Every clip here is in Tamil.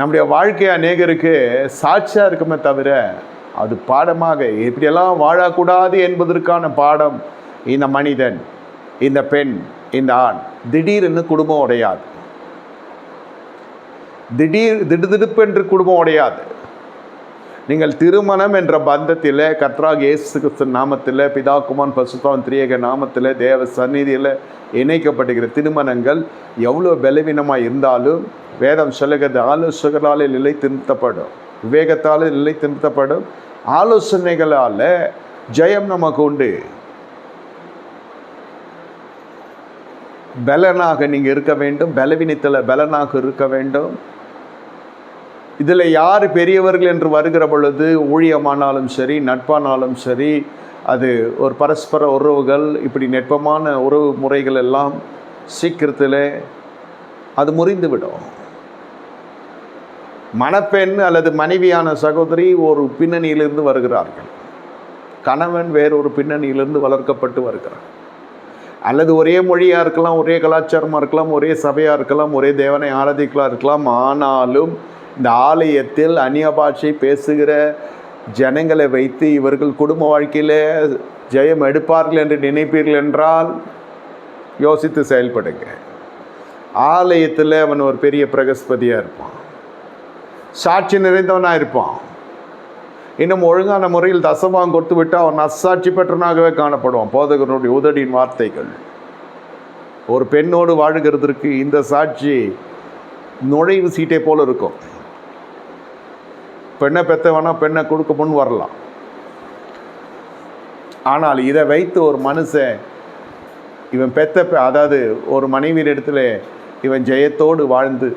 நம்முடைய வாழ்க்கை அநேகருக்கு சாட்சியாக இருக்குமே தவிர அது பாடமாக இப்படியெல்லாம் வாழக்கூடாது என்பதற்கான பாடம். இந்த மனிதன், இந்த பெண், இந்த ஆண் திடீர்னு குடும்பம் உடையாது. திடுதிடுப்பென்று குடும்பம் உடையாது. நீங்கள் திருமணம் என்ற பந்தத்தில் கர்த்தராகிய இயேசு கிறிஸ்து நாமத்தில், பிதா குமாரன் பரிசுத்த திரியேக நாமத்தில், தேவ சந்நிதியில் இணைக்கப்படுகிற திருமணங்கள் எவ்வளோ பலவீனமாக இருந்தாலும் வேதம் சொல்லுகிறது ஆலோசகரால் நிலைநிறுத்தப்படும், விவேகத்தால் நிலைநிறுத்தப்படும், ஆலோசனைகளால் ஜெயம் நமக்கு உண்டு. பலனாக நீங்கள் இருக்க வேண்டும், பலவீனத்தில் பலனாக இருக்க வேண்டும். இதில் யார் பெரியவர்கள் என்று வருகிற பொழுது ஊழியமானாலும் சரி, நட்பானாலும் சரி, அது ஒரு பரஸ்பர உறவுகள், இப்படி நெட்பமான உறவு முறைகள் எல்லாம் சீக்கிரத்தில் அது முறிந்துவிடும். மணப்பெண் அல்லது மனைவியான சகோதரி ஒரு பின்னணியிலிருந்து வருகிறார்கள், கணவன் வேறொரு பின்னணியிலிருந்து வளர்க்கப்பட்டு வருகிறார். அல்லது ஒரே மொழியாக இருக்கலாம், ஒரே கலாச்சாரமாக இருக்கலாம், ஒரே சபையாக இருக்கலாம், ஒரே தேவனை ஆராதிக்கலாம் இருக்கலாம். ஆனாலும் இந்த ஆலயத்தில் அந்நிய பாஷை பேசுகிற ஜனங்களை வைத்து இவர்கள் குடும்ப வாழ்க்கையில் ஜெயம் எடுப்பார்கள் என்று நினைப்பீர்கள் என்றால் யோசித்து செயல்படுங்க. ஆலயத்தில் அவன் ஒரு பெரிய பிரகஸ்பதியாக இருப்பான், சாட்சி நிறைந்தவனாக இருப்பான். இன்னும் ஒழுங்கான முறையில் தசமாம் கொடுத்து விட்டு அவன் நற்சாட்சி பெற்றனாகவே காணப்படுவான். போதகருடைய உதடியின் வார்த்தைகள். ஒரு பெண்ணோடு வாழுகிறதற்கு இந்த சாட்சி நுழைவு சீட்டை போல் இருக்கும். பெண்ணை பெற்றவனா பெண்ணை கொடுக்க முன் வரலாம். ஆனால் இதை வைத்து ஒரு மனுஷன் இவன் அதாவது ஒரு மனைவியின் இடத்துல இவன் ஜெயத்தோடு வாழ்ந்து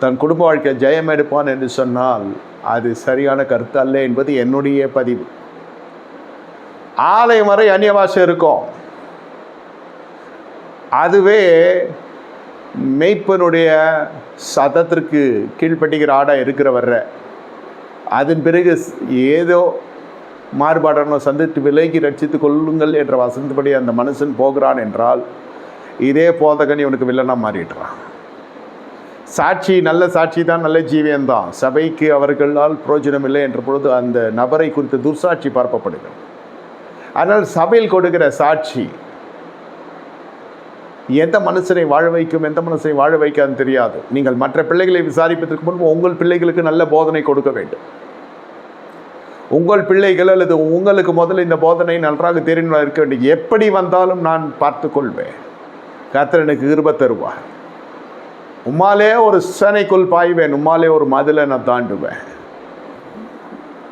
தன் குடும்ப வாழ்க்கை ஜெயம் எடுப்பான் என்று சொன்னால் அது சரியான கருத்து அல்ல என்பது என்னுடைய பதிவு. ஆலயம் வரை அந்நிய பாஷை இருக்கும். அதுவே மெய்ப்பனுடைய சத்தத்திற்கு கீழ்ப்பட்டிக்கிற ஆடாக இருக்கிற வர்ற, அதன் பிறகு ஏதோ மாறுபாடான சந்தித்து விலகி ரட்சித்து கொள்ளுங்கள் என்ற வசந்தபடி அந்த மனுஷன் போகிறான் என்றால் இதே போதகன் இவனுக்கு வில்லனாக மாறிடுறான். சாட்சி நல்ல சாட்சி தான், நல்ல ஜீவியம்தான். சபைக்கு அவர்களால் பிரயோஜனம் இல்லை என்ற பொழுது அந்த நபரை குறித்து துர்சாட்சி பரப்பப்படுகிறது. ஆனால் சபையில் கொடுக்கிற சாட்சி எந்த மனுஷனை வாழ வைக்கும், எந்த மனுஷனை வாழ வைக்காதுன்னு தெரியாது. நீங்கள் மற்ற பிள்ளைகளை விசாரிப்பதற்கு முன்பு உங்கள் பிள்ளைகளுக்கு நல்ல போதனை கொடுக்க வேண்டும். உங்கள் பிள்ளைகள் அல்லது உங்களுக்கு முதல்ல இந்த போதனை நன்றாக தெரிந்து இருக்க வேண்டும். எப்படி வந்தாலும் நான் பார்த்து கொள்வேன், கர்த்தர் எனக்கு கிருபை தருவார். உம்மாலே ஒரு சேனைக்குள் பாய்வேன், உம்மாலே ஒரு மதிலை நான் தாண்டுவேன்.